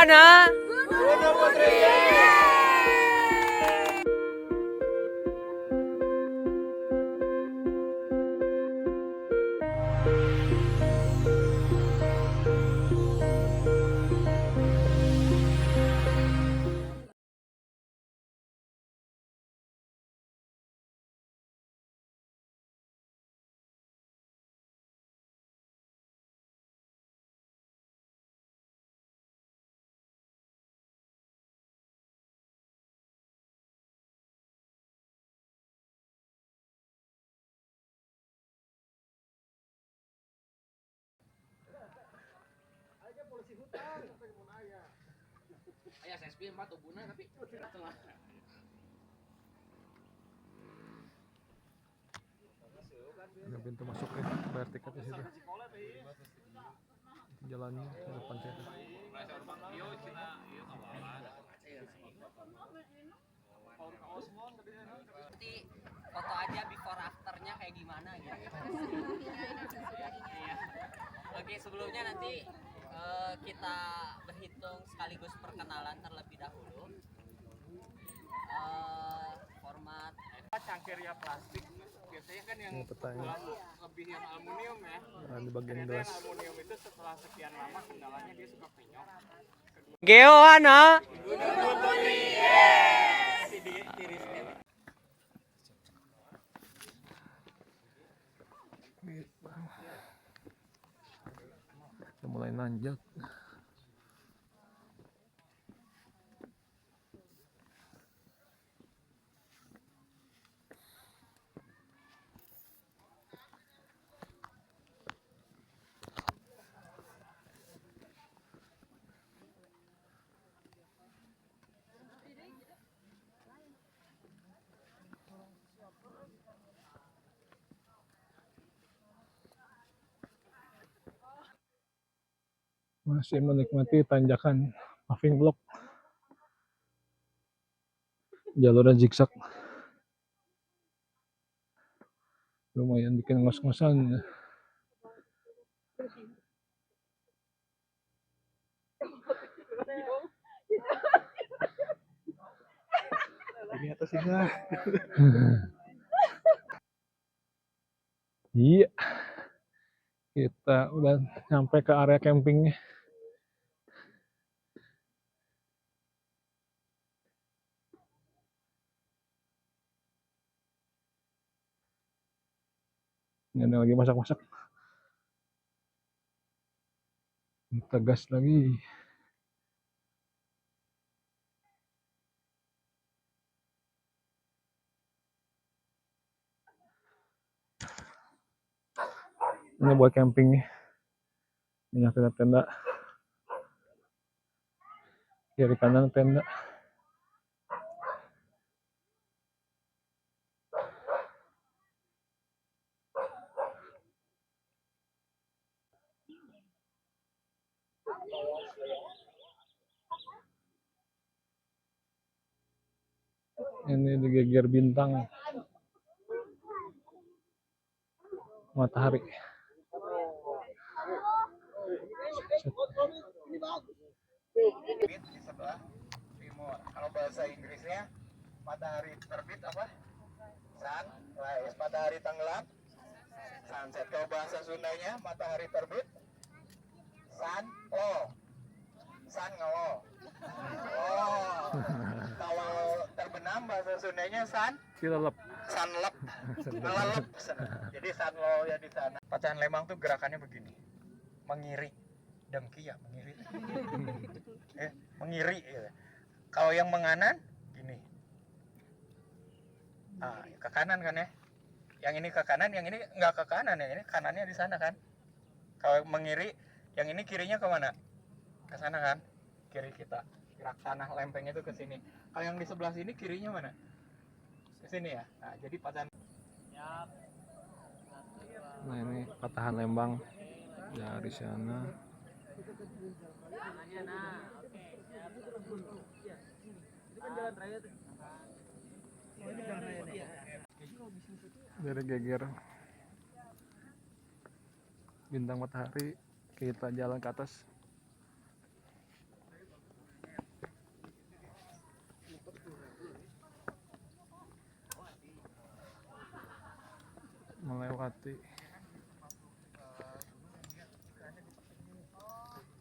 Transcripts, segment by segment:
Geoana. Gunung Putri. Ayah saya SPM 4 ubuna tapi tengah. Ada pintu masuk ya, bayar tiket di situ. Jalannya ke depan situ. Nanti foto aja before afternya kayak gimana gitu. Iya. Oke, sebelumnya nanti kita berhitung sekaligus perkenalan terlebih dahulu. Format Cangkir ya plastik biasanya kan yang petanya. lebih yang aluminium ya. Nah, di bagian Ternyata gelas. yang aluminium itu setelah sekian lama kendalanya dia suka penyok. Geoana. Udah mulai nanjak. Masih menikmati tanjakan paving block, jalurnya zigzag, lumayan bikin ngos-ngosan. Ini atas singa. Iya, kita udah sampai ke area campingnya. Ini ada lagi masak-masak. Kita gas lagi. Ini buat camping nih. Ini tenda-tenda. Kiri kanan tenda. Ini digeger bintang matahari. Terbit di sebelah timur. Kalau bahasa Inggrisnya matahari terbit apa? Sunrise. Matahari tenggelam sunset. Kalau bahasa Sundanya matahari terbit sunlo. Sun ngelo. Oh. Kalau terbenam bahasa Sundanya Cilelep. sunlep. Ngelelep. Jadi sunlo ya di sana. Pecahan Lembang tuh gerakannya begini. Mengiri. Dengki ya mengiri. Mengiri ya. Kalau yang menganan gini. Ah, ke kanan kan ya. Yang ini ke kanan, yang ini nggak ke kanan, yang ini kanannya di sana kan. Kalau mengiri, yang ini kirinya ke mana? Ke sana kan. Kiri kita. Gerak tanah lempeng itu ke sini. Kalau yang di sebelah sini kirinya mana? Ke sini ya. Nah, jadi patahan. Nah, ini patahan Lembang dari sana. Dari geger bintang matahari kita jalan ke atas. melewati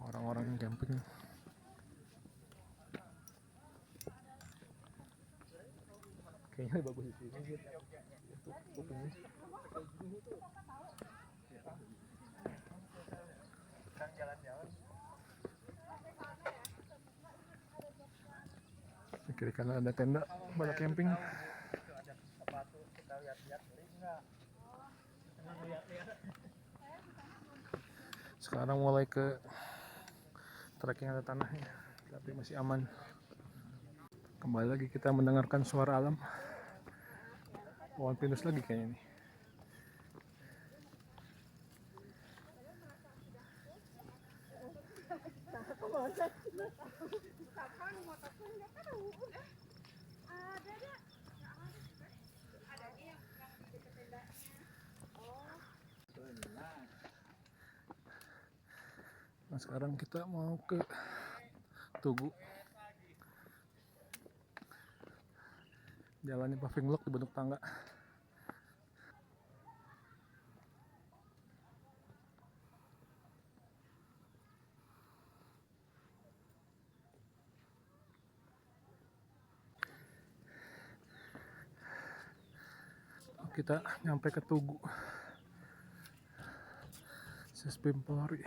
orang-orang yang camping. Kayaknya bagus di sini gitu. Di kiri kanan ada tenda pada camping. Sekarang mulai ke trekking ada tanahnya, tapi masih aman. Kembali lagi kita mendengarkan suara alam. Pohon pinus lagi kayaknya nih. Nah sekarang kita mau ke Tugu. Jalannya paving block dibentuk tangga. Kita nyampe ke Tugu. Sespim Polri.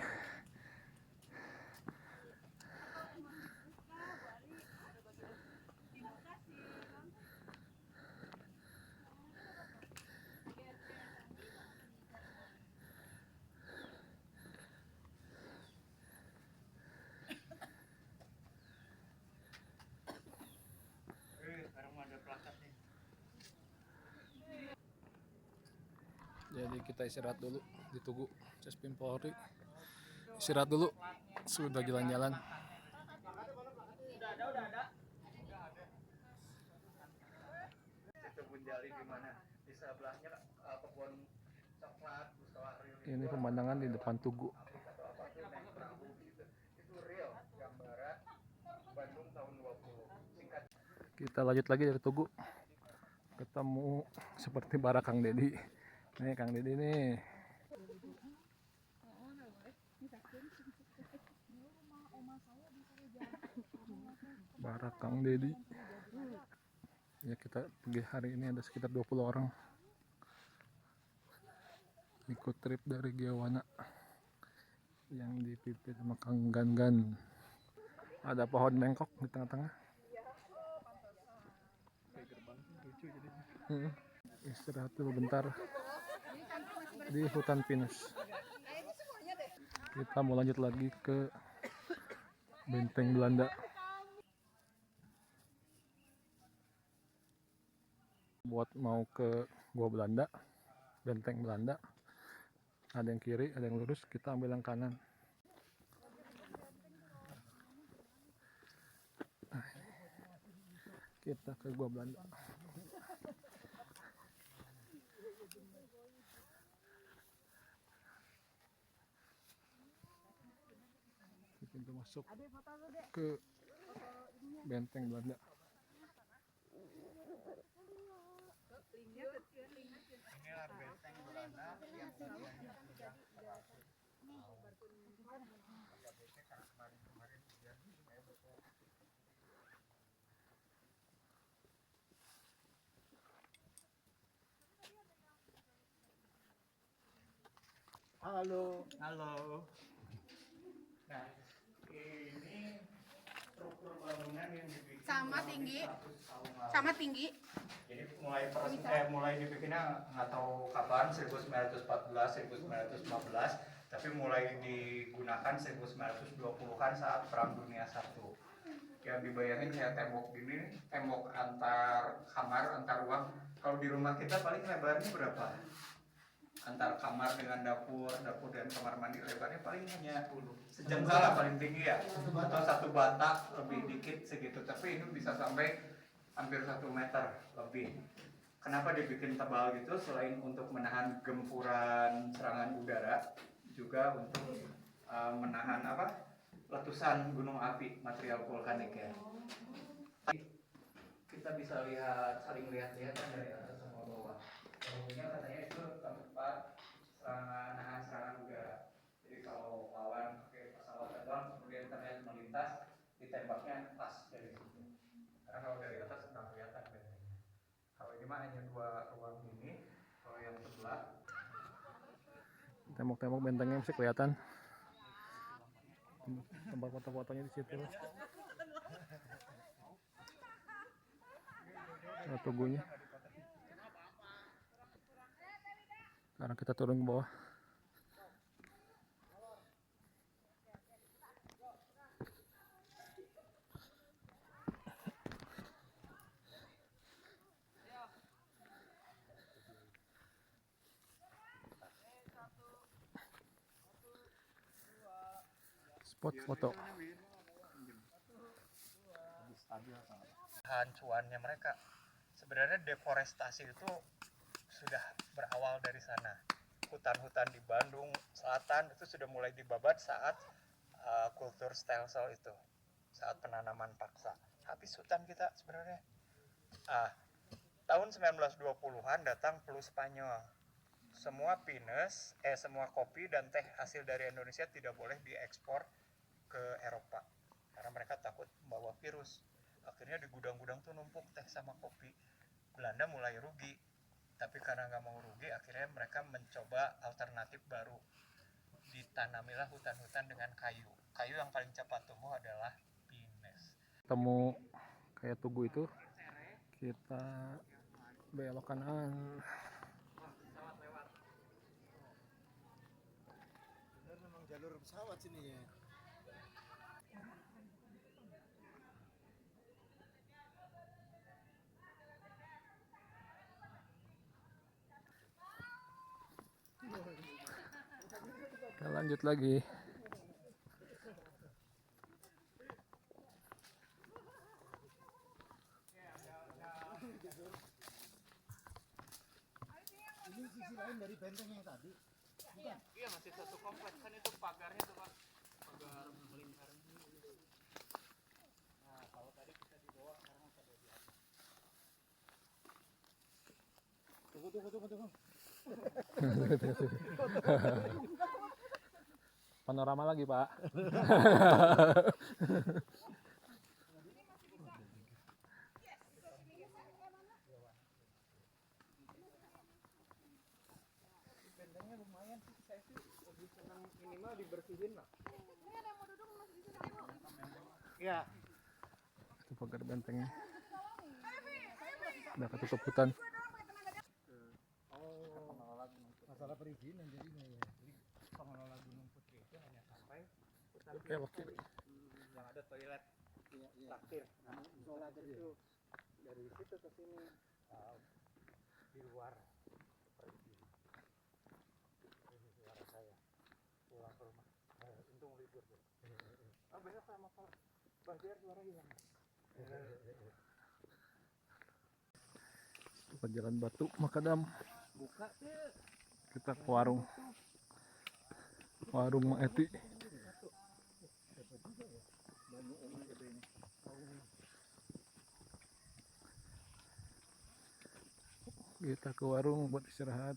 Jadi kita istirahat dulu di Tugu Sespim Polri. Istirahat dulu, sudah jalan-jalan. Ini pemandangan di depan Tugu. Kita lanjut lagi dari Tugu. Ketemu seperti barak Kang Dedi. Nih Kang Dedi nih. Barak Kang Dedi. Ya kita pergi hari ini ada sekitar 20 orang. Ikut trip dari Giawana yang dipimpin sama Kang Gan-Gan. Ada pohon bengkok di tengah-tengah. Istirahat dulu bentar di hutan pinus. Kita mau lanjut lagi ke Benteng Belanda. Buat mau ke Gua Belanda, Benteng Belanda. Ada yang kiri, ada yang lurus, kita ambil yang kanan. Kita ke Gua Belanda. Pintu masuk ke Benteng Belanda. Inilah Benteng Belanda yang Halo. Nah, ini struktur bangunan yang dibikin Sama tinggi. 100 tahun lalu. Sama tinggi. Jadi mulai dibikinnya nggak tahu kapan, 1914, 1915, tapi mulai digunakan 1920-an saat Perang Dunia I. Yang dibayangin kayak tembok gini, tembok antar kamar, antar ruang. Kalau di rumah kita paling lebarnya berapa? Antar kamar dengan dapur dan kamar mandi lebarnya paling hanya sejengkal lah paling tinggi ya, atau satu batak lebih dikit segitu. Tapi ini bisa sampai hampir 1 meter lebih. Kenapa dibikin tebal gitu? Selain untuk menahan gempuran serangan udara, juga untuk menahan letusan gunung api, material vulkanik ya. Kita bisa saling lihat-lihat dari atas sama bawah. Umumnya katanya itu tempat nahan serangan udara. Jadi kalau lawan pakai pesawat terbang kemudian terlihat melintas, ditembaknya pas dari situ. Karena kalau dari atas nggak kelihatan bentengnya. Kalau ini mah hanya dua ruang ini. Kalau yang sebelah Tembok-tembok bentengnya masih kelihatan. Tempat foto-fotonya di situ. Nah, tugunya. Sekarang kita turun ke bawah. Spot foto. bahan cuannya mereka. Sebenarnya deforestasi itu sudah berawal dari sana. Hutan-hutan di Bandung Selatan itu sudah mulai dibabat saat kultur stelsel itu, saat penanaman paksa. Habis hutan kita sebenarnya. Tahun 1920-an datang flu Spanyol. Semua kopi dan teh hasil dari Indonesia tidak boleh diekspor ke Eropa karena mereka takut membawa virus. Akhirnya di gudang-gudang tuh numpuk teh sama kopi. Belanda mulai rugi, tapi karena nggak mau rugi akhirnya mereka mencoba alternatif baru. Ditanamilah hutan-hutan dengan kayu. Kayu yang paling cepat tumbuh adalah pinus. Ketemu kayak tugu itu, kita belok kanan. Bener memang jalur pesawat sini ya. Kita lanjut lagi. Ini sisi lain dari benteng yang tadi. Bukan? Iya, masih satu kompleks kan, itu pagarnya tuh Pak. Pagar melingkar. Nah, kalau tadi kita di bawah, sekarang kita di atas. Tunggu. Panorama lagi, Pak. Bentengnya lumayan sih, saya sih lebih senang minimal dibersihin lah. Iya. Itu pagar bentengnya. Udah ketutup hutan. Masalah perizinan jadinya ya. Jadi pengelola Gunung Putri itu hanya sampai hutan Belok kiri. yang ada toilet takir. Nah, sholat itu dari situ ke sini di luar seperti ini. Ini suara saya pulang ke rumah. Untung libur tuh. Besok sama Pak Bahtiar suara hilang. Ke Jalan Batu Makadam. Buka tuh. Kita ke warung Mang Eti. Kita ke warung buat istirahat.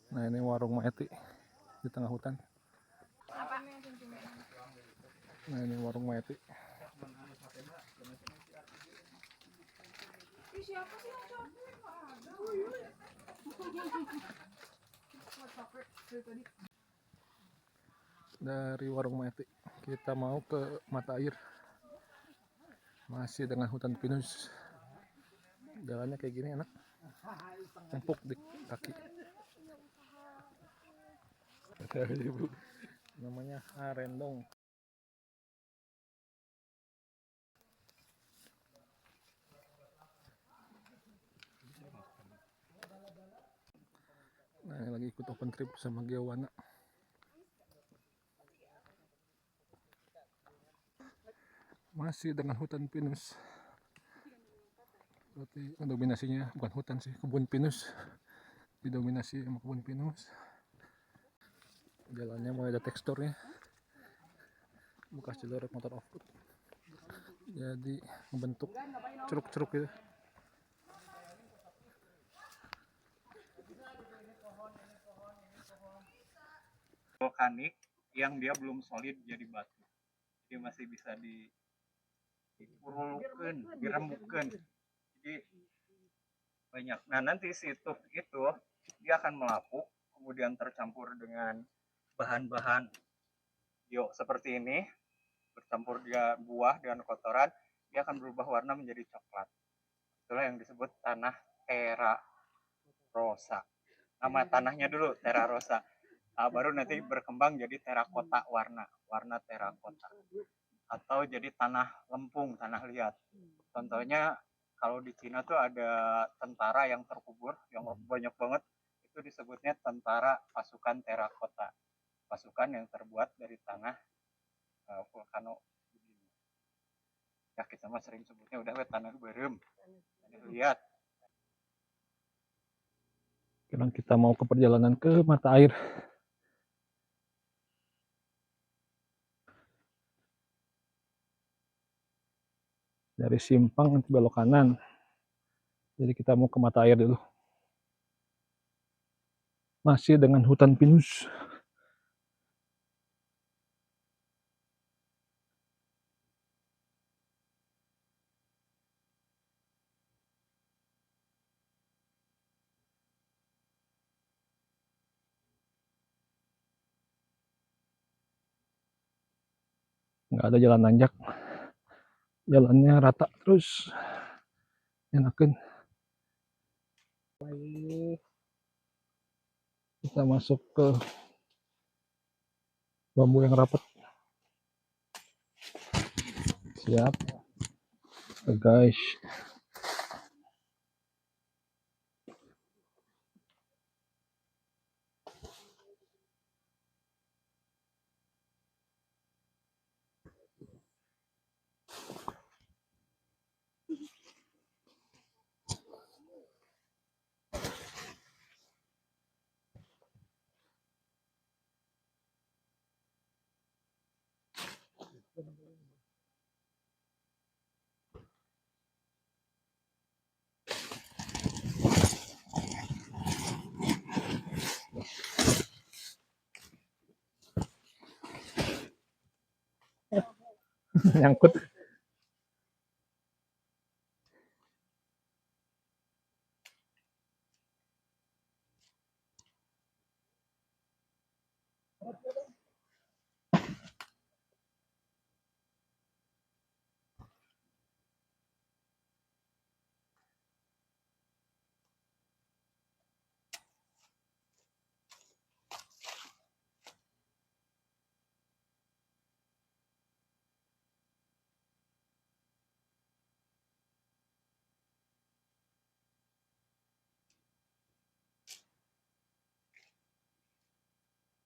Nah, ini warung Mang Eti di tengah hutan. Nah, ini warung Mang Eti. Siapa sih yang capek? Nggak ada. Dari warung Mang Eti kita mau ke mata air. Masih dengan hutan pinus. Jalannya kayak gini enak. Empuk di kaki. Namanya Arendong. Nah, lagi ikut open trip sama Geowana. masih dengan hutan pinus. Berarti dominasinya bukan hutan sih, kebun pinus. Didominasi sama kebun pinus. Jalannya mulai ada teksturnya, bekas jalur motor off-road, jadi membentuk ceruk-ceruk gitu. Vulkanik yang dia belum solid jadi batu, dia masih bisa dipurulukan, dirembukan, jadi banyak. Nah nanti si tuff itu dia akan melapuk, kemudian tercampur dengan bahan-bahan bio seperti ini, bercampur dia buah dan kotoran, dia akan berubah warna menjadi coklat. Itulah yang disebut tanah Terra Rosa. Nama tanahnya dulu Terra Rosa. Nah, baru nanti berkembang jadi terakota warna terakota. Atau jadi tanah lempung, tanah liat. Contohnya kalau di Cina tuh ada tentara yang terkubur, yang banyak banget, itu disebutnya tentara pasukan terakota. Pasukan yang terbuat dari tanah vulkano. Ya kita mah sering sebutnya udah tanah berem, tanah liat. Sekarang kita mau ke perjalanan ke mata air. Dari simpang nanti belok kanan. Jadi kita mau ke mata air dulu. Masih dengan hutan pinus. Nggak ada jalan nanjak. Jalannya rata terus. Enakan. Kita masuk ke bambu yang rapat. Siap. Guys. Nyangkut.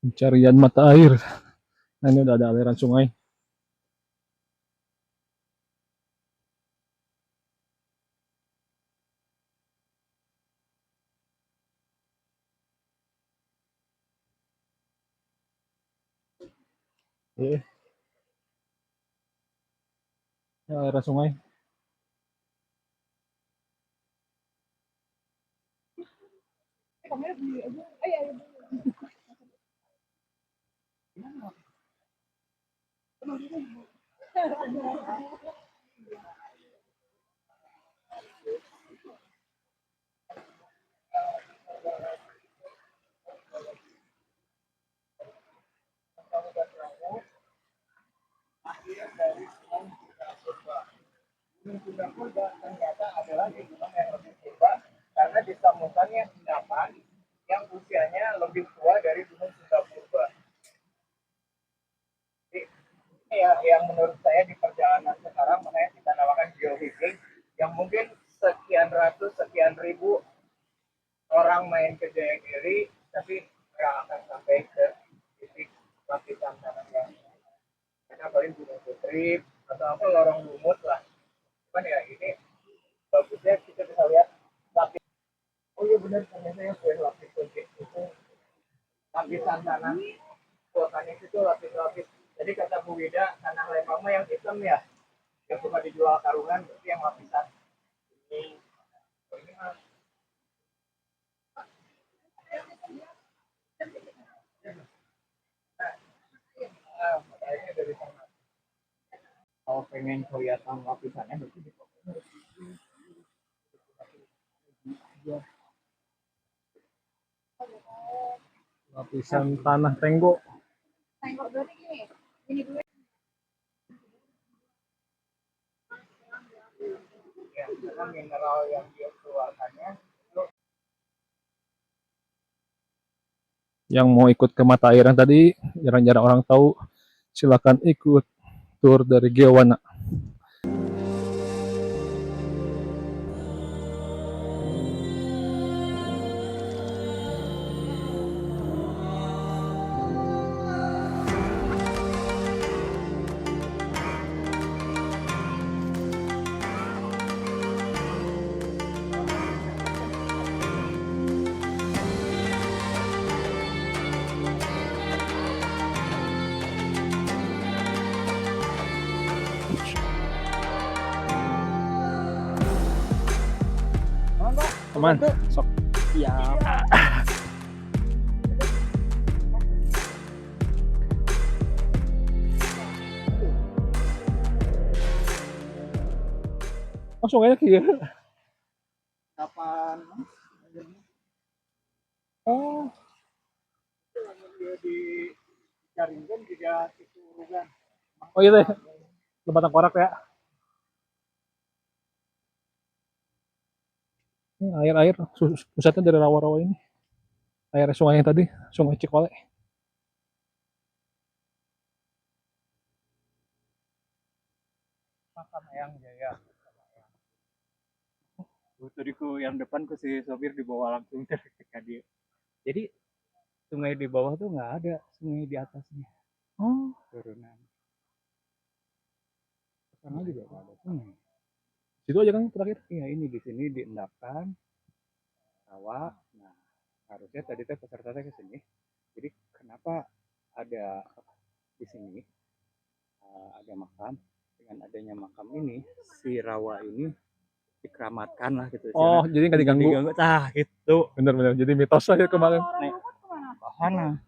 Pencarian mata air. Nah, ini udah ada aliran sungai. Ya, aliran sungai. Sudah purba ternyata adalah di gunung yang lebih purba karena ditemukannya endapan yang usianya lebih tua dari gunung Sunda Purba. Jadi, ini ya yang menurut saya di perjalanan sekarang makanya kita namakan geohiking, yang mungkin sekian ratus sekian ribu orang main ke Jayagiri tapi nggak akan sampai ke titik lapisan tanah yang kita paling Gunung Putri atau apa lorong lumut lah. Cuman ya ini bagusnya kita bisa lihat lapis. Oh iya benar ternyata yang kue lapis kunci itu lapisan tanah vulkanis itu lapis-lapis. Jadi kata Bu Wida tanah Lembang mah yang hitam ya, yang suka dijual karungan berarti yang lapisan ini. Oh, ini mah makanya dari sana. Kalau pengen kelihatan lapisannya berarti di Lapisan tanah tenggo. Tengok berarti gini. Ini dulu. ya, karena mineral yang dia keluarkannya Yang mau ikut ke mata air yang tadi jarang-jarang orang tahu, silakan ikut tur dari Gewana. Aman, sok. ya Oh, sungainya kieu. kapan Oh, dia di Caringgon juga itu Rugan. oh iya teh. Tempat tengkorak ya. Ini air-air pusatnya dari rawa-rawa ini. Air sungai yang tadi, Sungai Cikole. Makam Eyang Jaya. Tadi ku yang depan ku si sopir dibawa langsung ke dia. Jadi sungai di bawah tuh nggak ada, sungai di atasnya Oh, turunan. Sana juga nggak ada sungai. situ aja kan terakhir. Iya ini di sini diendapkan rawa. Nah harusnya tadi teh peserta teh ke sini. Jadi kenapa ada di sini ada makam? Dengan adanya makam ini si rawa ini dikeramatkan lah gitu. Oh, jadi nggak diganggu. Tah gitu. Bener-bener. Jadi mitos aja kemarin. Nih, bahana.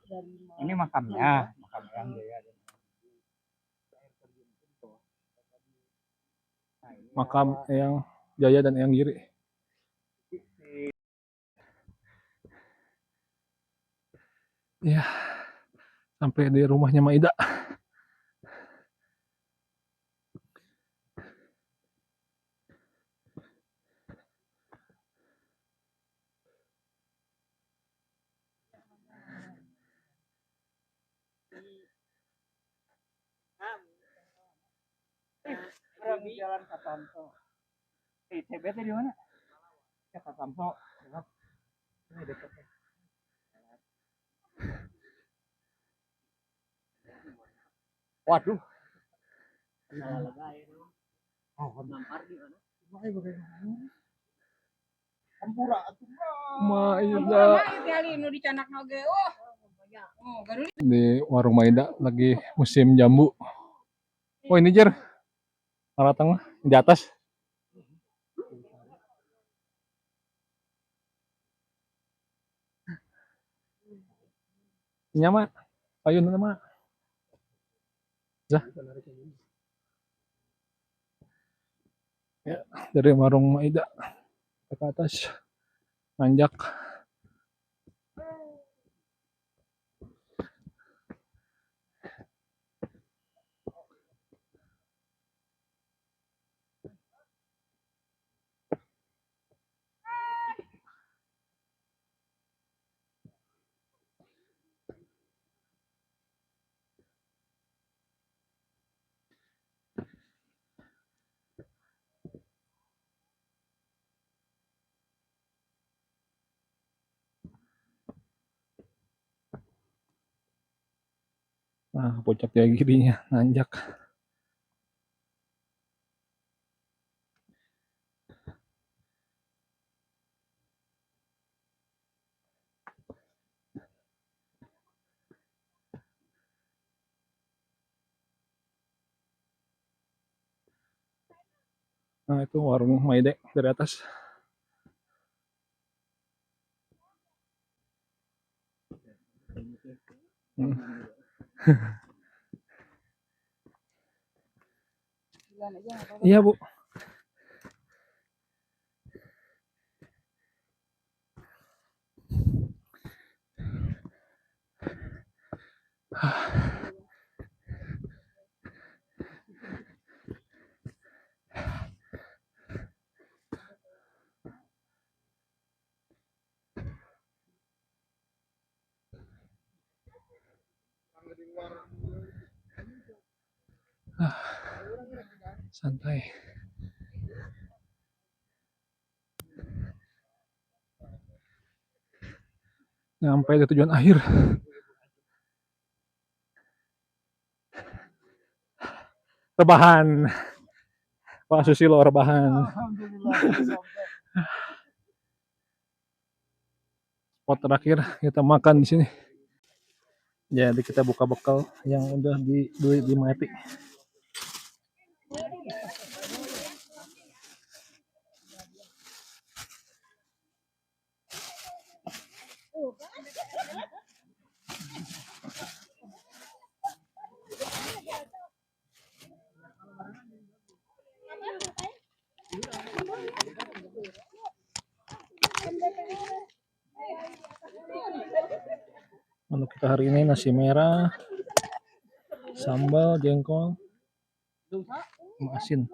Ini makamnya, makam Eyang Jaya. Nah, ini Makam rawa. Eyang Jaya dan Eyang Giri. Ya, sampai di rumahnya Maida. Orang jalan Katamso. CBT di mana? Ya Katamso. Ini dekat. Waduh. Salah lagay no. Oh, Nampar di mana? ay bagaimana? Ampura atuh. Maida Kali nu dicanak oge. Oh. Oh, garu di warung Maida lagi musim jambu. Oh, ini Jer. Arah tengah di atas. Nyama. Payun nama. Dah. Ya, dari warung Maida ke atas nanjak. Nah, puncak Jagirinya nanjak. Nah itu warung Maide dari atas. Hmm. Bilang aja nggak apa-apa. Iya Bu. Santai. Sampai ke tujuan akhir. Rebahan. Pak Susilo rebahan. Alhamdulillah sampai. Spot terakhir kita makan di sini. Jadi kita buka bekal yang udah dibeli di Matic. Menu kita hari ini nasi merah, sambal, jengkol, sama asin.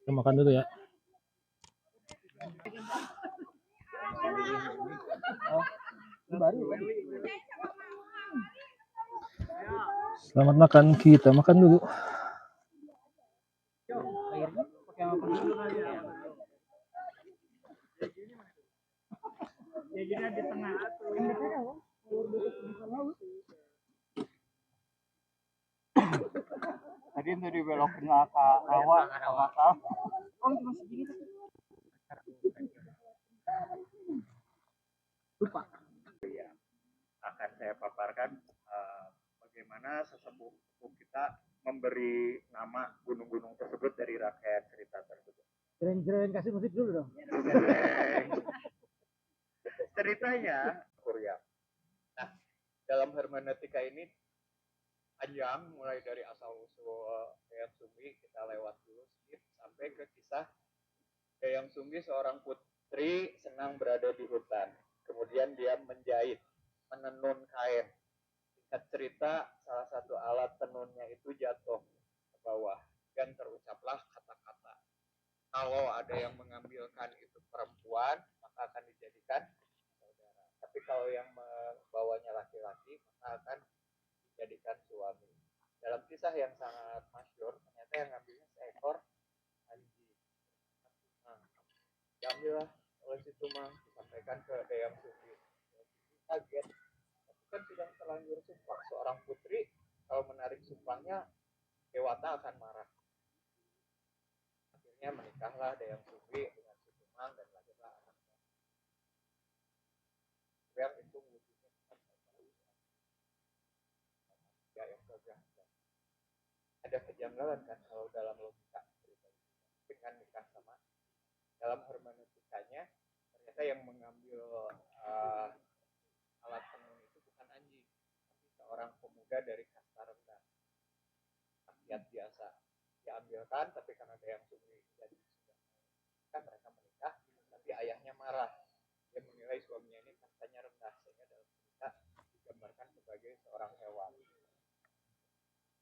Kita makan dulu ya. Selamat makan, kita makan dulu. Tadi itu dibelokin ke rawa, bakal. Akan saya paparkan bagaimana sesepuh kita memberi nama gunung-gunung tersebut dari rangkaian cerita tersebut. Keren-keren, kasih musik dulu dong. Ceritanya Korea. Nah, dalam hermeneutika ini panjang, mulai dari asal usul Dayang Sumbi, kita lewat dulu skip sampai ke kisah Dayang Sumbi, seorang putri senang berada di hutan. Kemudian dia menjahit, menenun kain. Singkat cerita, salah satu alat tenunnya itu jatuh ke bawah dan terucaplah kata-kata. Kalau ada yang mengambilkan itu perempuan, maka akan dijadikan saudara. Tapi kalau yang membawanya laki-laki, maka akan dijadikan suami. Dalam kisah yang sangat masyhur, ternyata yang ngambilnya seekor anjing. Nah, diambillah oleh si Tumang, disampaikan ke Dayang Sumbi. Kaget, tapi kan sudah terlanjur sumpah. Seorang putri kalau menarik sumpahnya, Dewata akan marah. Akhirnya menikahlah Dayang Sumbi dengan si Tumang dan lahirlah anaknya. Yang itu wujudnya ya yang gagah. Ada kejanggalan kan kalau dalam logika dengan nikah sama, dalam hermeneutikanya ternyata yang mengambil alat tenun itu bukan anjing, tapi seorang pemuda dari kasta rendah, rakyat biasa. Diambilkan, tapi karena ada yang sumbi jadi sudah kan mereka menikah, tapi ayahnya marah. Dia menilai suaminya ini kastanya rendah, sehingga dalam cerita digambarkan sebagai seorang hewan,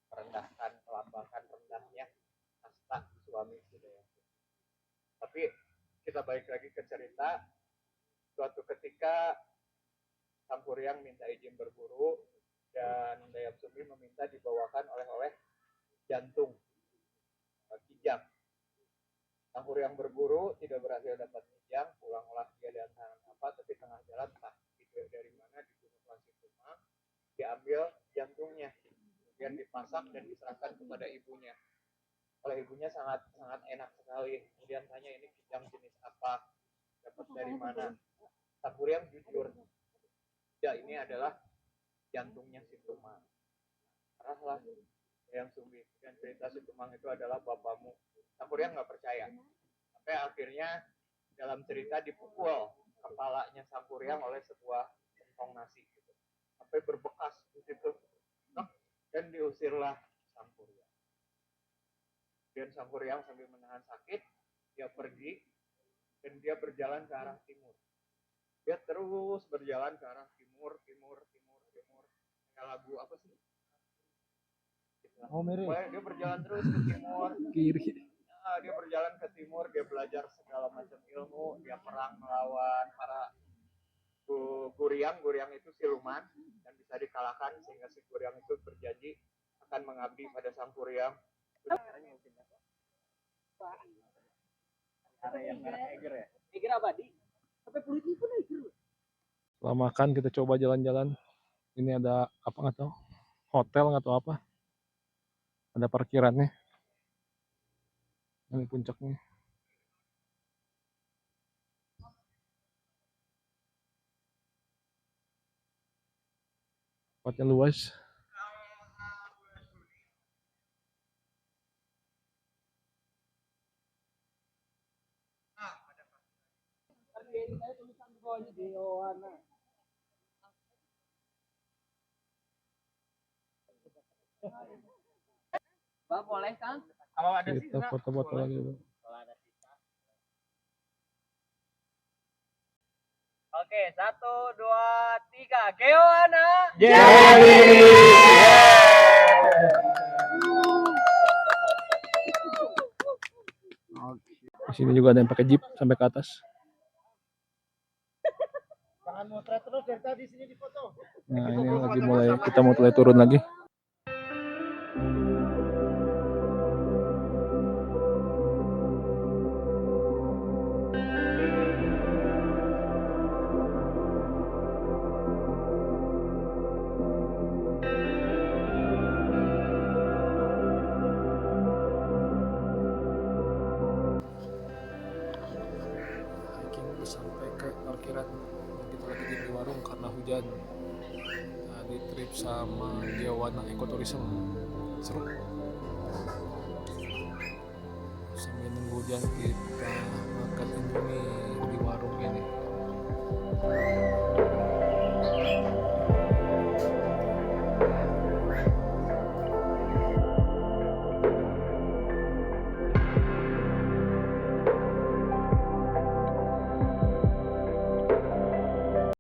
merendahkan, melambangkan rendahnya kasta suami sudah. Tapi kita balik lagi ke cerita. Suatu ketika Sang Kuryang minta izin berburu dan Dayang Sumbi meminta dibawakan oleh-oleh jantung, kijang. Sang Kuryang berburu tidak berhasil dapat kijang, pulanglah dia dengan tangan apa, tapi tengah jalan entah dari mana di Gunung Lasitumang diambil jantungnya, kemudian dipasak dan diserahkan kepada ibunya. Oleh ibunya sangat enak sekali. Kemudian tanya, ini kijang jenis apa, dapat dari mana? Sang Kuryang jujur, ya ini adalah jantungnya si Tumang. Marahlah Dayang Sumbi, dan cerita si Tumang itu adalah bapamu. Sangkuriang nggak percaya. Sampai akhirnya dalam cerita dipukul kepalanya Sangkuriang oleh sebuah centong nasi gitu. Sampai berbekas di situ. Dan diusirlah Sangkuriang. Dan Sangkuriang sambil menahan sakit, dia pergi dan dia berjalan ke arah timur. Dia terus berjalan ke arah timur. Kayak lagu apa sih? Oh, mirip. Dia berjalan terus ke timur. Kiri. Dia berjalan ke timur, dia belajar segala macam ilmu, dia perang melawan para Guriang itu siluman dan bisa dikalahkan sehingga si Guriang itu berjanji akan mengabdi pada Sangkuriang. Eger abadi. Sampai kulitnya pun eger. Setelah makan kita coba jalan-jalan. Ini ada apa nggak tahu, hotel nggak tahu apa. Ada parkirannya. Ini puncaknya. Tempatnya luas. Bang, boleh kan? Kalau ada Kita sisa, foto-foto boleh. lagi dulu. Oke, 1, 2, 3. Geoana. Di sini juga ada yang pakai jeep sampai ke atas. Jangan motret terus dari tadi sini di foto. Nah ini lagi mulai, kita mau mulai turun lagi. Hiking sampai ke parkiran. Kita lagi di warung karena hujan. Tadi trip sama Geowana Ekoturism, seru. Sambil nunggu hujan kita makan Indomie di warung ini.